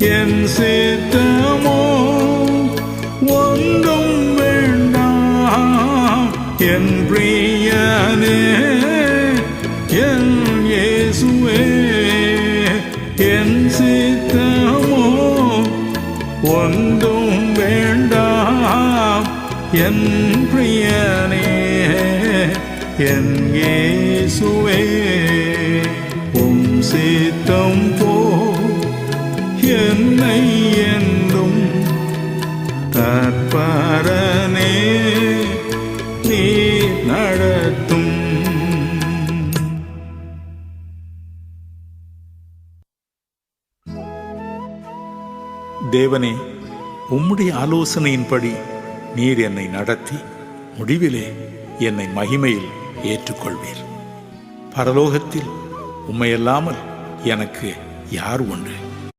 என் சித்தமோ ஒன்றும் வேண்டாம் என் பிரியனே என் இயேசுவே என் சித்தமோ ஒன்றும் வேண்டாம் என் பிரியனே என் இயேசுவே உம் சித்தம் போ என்னை என்றும் தற்பரனே நீ நடத்தும். தேவனே, உம்முடைய ஆலோசனையின்படி நீர் என்னை நடத்தி முடிவிலே என்னை மகிமையில் ஏற்றுக்கொள்வீர். பரலோகத்தில் உம்மையல்லாமல் எனக்கு யார் உண்டு?